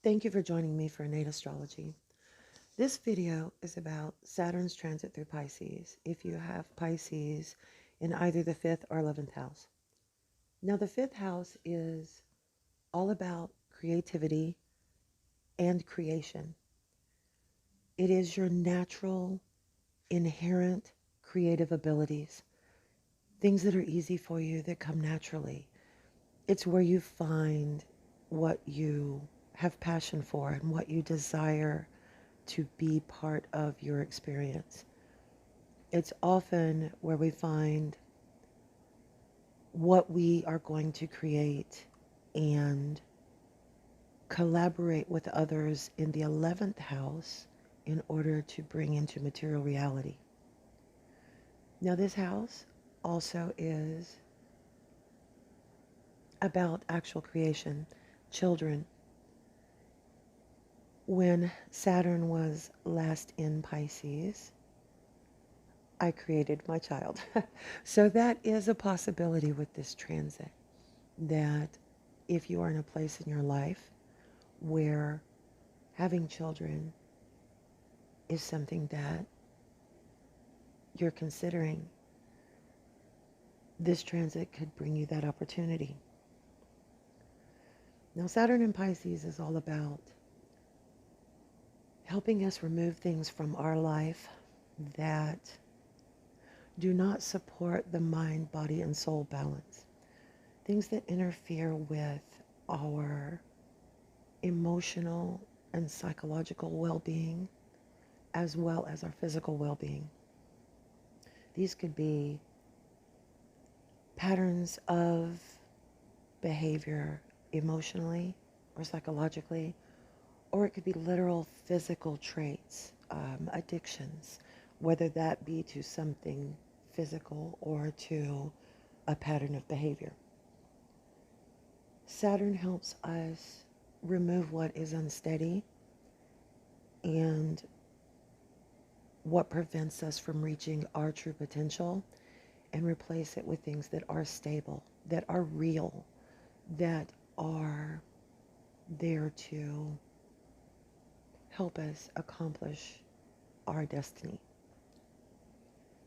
Thank you for joining me for Innate Astrology. This video is about Saturn's transit through Pisces if you have Pisces in either the 5th or 11th house. Now, the 5th house is all about creativity and creation. It is your natural, inherent creative abilities, things that are easy for you that come naturally. It's where you find what you have passion for and what you desire to be part of your experience. It's often where we find what we are going to create and collaborate with others in the 11th house in order to bring into material reality. Now, this house also is about actual creation, children. When Saturn was last in Pisces, I created my child. So that is a possibility with this transit, that if you are in a place in your life where having children is something that you're considering, this transit could bring you that opportunity. Now, Saturn in Pisces is all about helping us remove things from our life that do not support the mind, body, and soul balance. Things that interfere with our emotional and psychological well-being, as well as our physical well-being. These could be patterns of behavior emotionally or psychologically, or it could be literal physical traits, addictions, whether that be to something physical or to a pattern of behavior. Saturn helps us remove what is unsteady and what prevents us from reaching our true potential, and replace it with things that are stable, that are real, that are there to help us accomplish our destiny.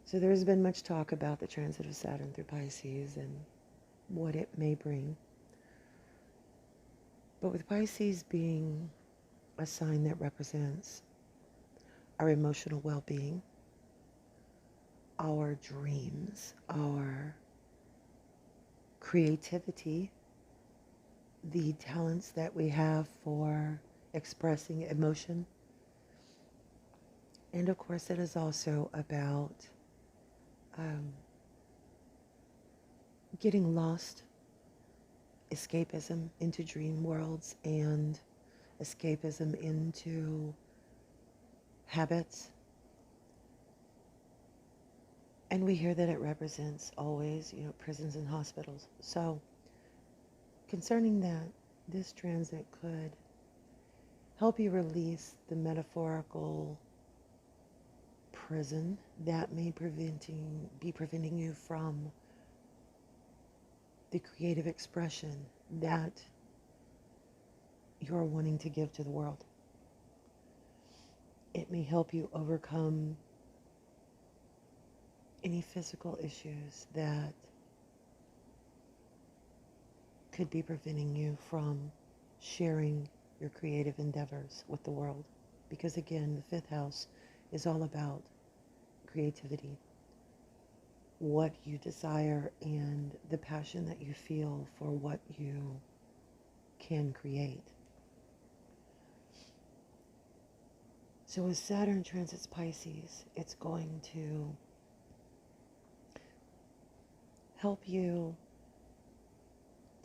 So there's been much talk about the transit of Saturn through Pisces and what it may bring. But with Pisces being a sign that represents our emotional well-being, our dreams, our creativity, the talents that we have for expressing emotion. And of course, it is also about getting lost, escapism into dream worlds, and escapism into habits. And we hear that it represents always, prisons and hospitals. So concerning that, this transit could help you release the metaphorical prison that may be preventing you from the creative expression that you're wanting to give to the world. It may help you overcome any physical issues that could be preventing you from sharing your creative endeavors with the world. Because again, the 5th house is all about creativity, what you desire, and the passion that you feel for what you can create. So as Saturn transits Pisces, it's going to help you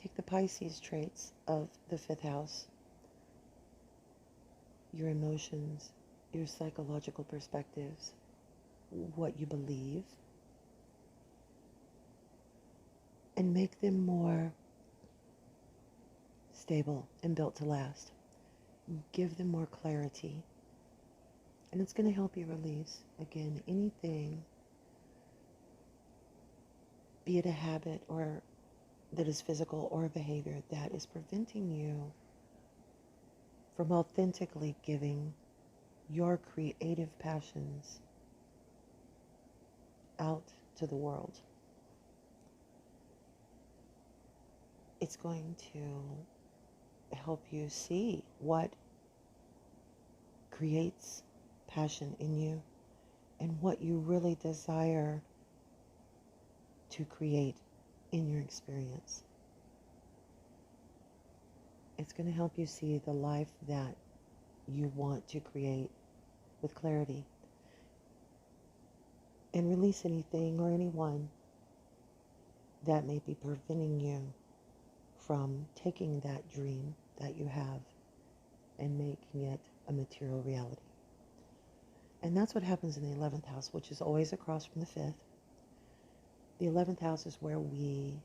take the Pisces traits of the 5th house, your emotions, your psychological perspectives, what you believe, and make them more stable and built to last. Give them more clarity. And it's going to help you release, again, anything, be it a habit or that is physical or a behavior that is preventing you from authentically giving your creative passions out to the world. It's going to help you see what creates passion in you and what you really desire to create in your experience. It's going to help you see the life that you want to create with clarity and release anything or anyone that may be preventing you from taking that dream that you have and making it a material reality. And that's what happens in the 11th house, which is always across from the 5th. The 11th house is where we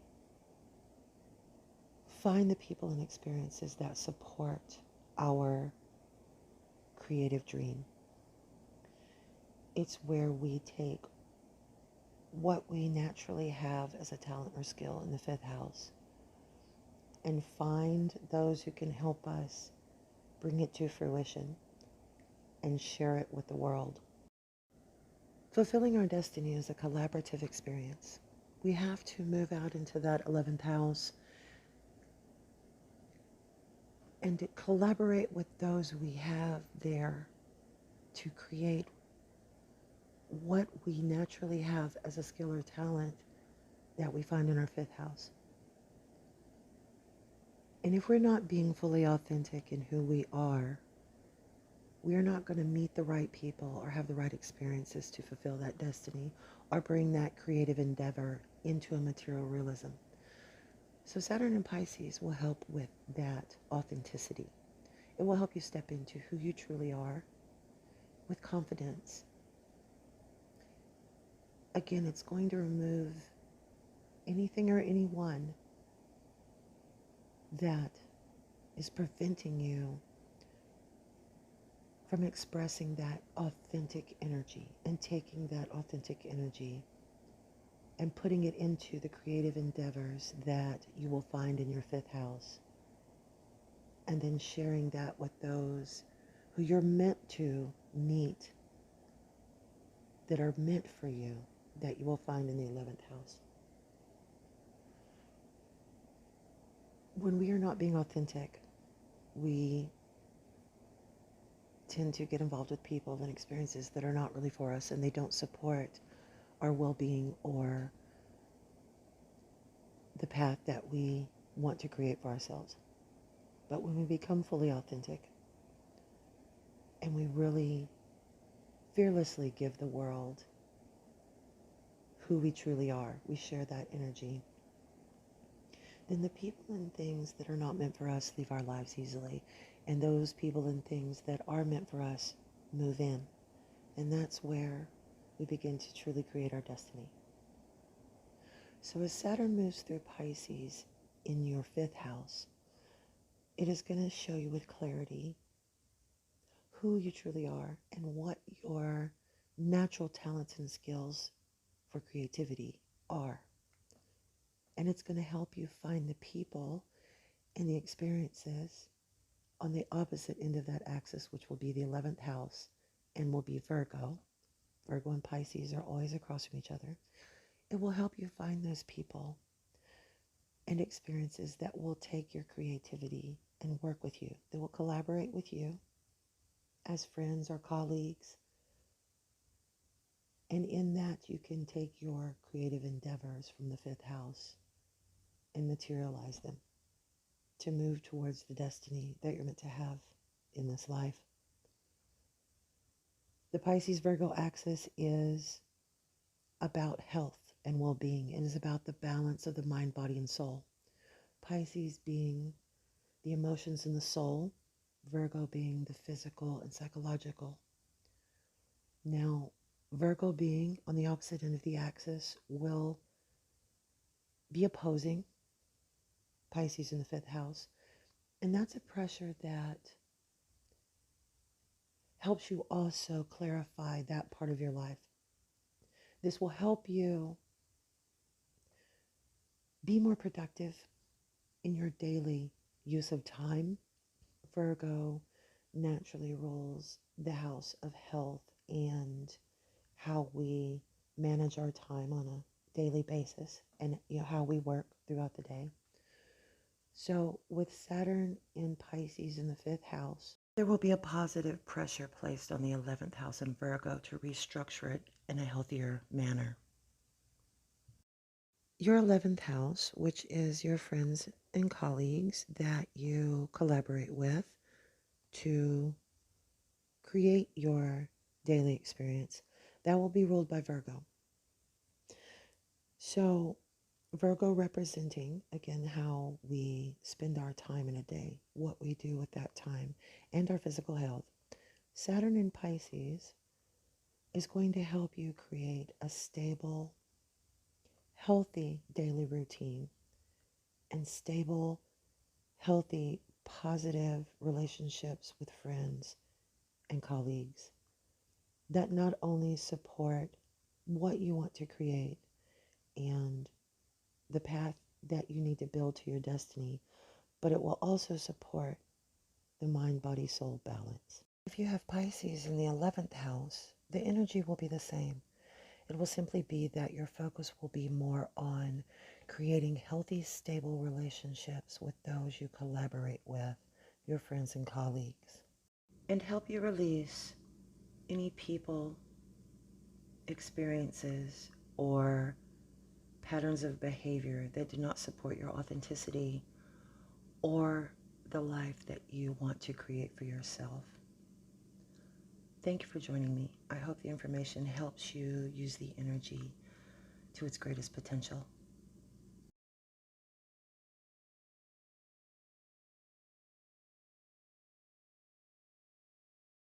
find the people and experiences that support our creative dream. It's where we take what we naturally have as a talent or skill in the 5th house and find those who can help us bring it to fruition and share it with the world. Fulfilling our destiny is a collaborative experience. We have to move out into that 11th house and to collaborate with those we have there to create what we naturally have as a skill or talent that we find in our 5th house. And if we're not being fully authentic in who we are not going to meet the right people or have the right experiences to fulfill that destiny or bring that creative endeavor into a material realism. So Saturn and Pisces will help with that authenticity. It will help you step into who you truly are with confidence. Again, it's going to remove anything or anyone that is preventing you from expressing that authentic energy and taking that authentic energy and putting it into the creative endeavors that you will find in your 5th house, and then sharing that with those who you're meant to meet, that are meant for you, that you will find in the 11th house. When we are not being authentic, we tend to get involved with people and experiences that are not really for us, and they don't support our well-being or the path that we want to create for ourselves. But when we become fully authentic and we really fearlessly give the world who we truly are, we share that energy, then the people and things that are not meant for us leave our lives easily, and those people and things that are meant for us move in. And that's where we begin to truly create our destiny. So as Saturn moves through Pisces in your 5th house, it is going to show you with clarity who you truly are and what your natural talents and skills for creativity are. And it's going to help you find the people and the experiences on the opposite end of that axis, which will be the 11th house and will be Virgo. Virgo and Pisces are always across from each other. It will help you find those people and experiences that will take your creativity and work with you. They will collaborate with you as friends or colleagues. And in that, you can take your creative endeavors from the 5th house and materialize them to move towards the destiny that you're meant to have in this life. The Pisces-Virgo axis is about health and well-being. It is about the balance of the mind, body, and soul. Pisces being the emotions and the soul, Virgo being the physical and psychological. Now, Virgo being on the opposite end of the axis will be opposing Pisces in the 5th house. And that's a pressure that helps you also clarify that part of your life. This will help you be more productive in your daily use of time. Virgo naturally rules the house of health and how we manage our time on a daily basis, and how we work throughout the day. So with Saturn in Pisces in the 5th house, there will be a positive pressure placed on the 11th house in Virgo to restructure it in a healthier manner. Your 11th house, which is your friends and colleagues that you collaborate with to create your daily experience, that will be ruled by Virgo. So Virgo representing, again, how we spend our time in a day, what we do with that time, and our physical health. Saturn in Pisces is going to help you create a stable, healthy daily routine and stable, healthy, positive relationships with friends and colleagues that not only support what you want to create and the path that you need to build to your destiny, but it will also support the mind, body, soul balance. If you have Pisces in the 11th house, the energy will be the same. It will simply be that your focus will be more on creating healthy, stable relationships with those you collaborate with, your friends and colleagues, and help you release any people, experiences, or patterns of behavior that do not support your authenticity or the life that you want to create for yourself. Thank you for joining me. I hope the information helps you use the energy to its greatest potential.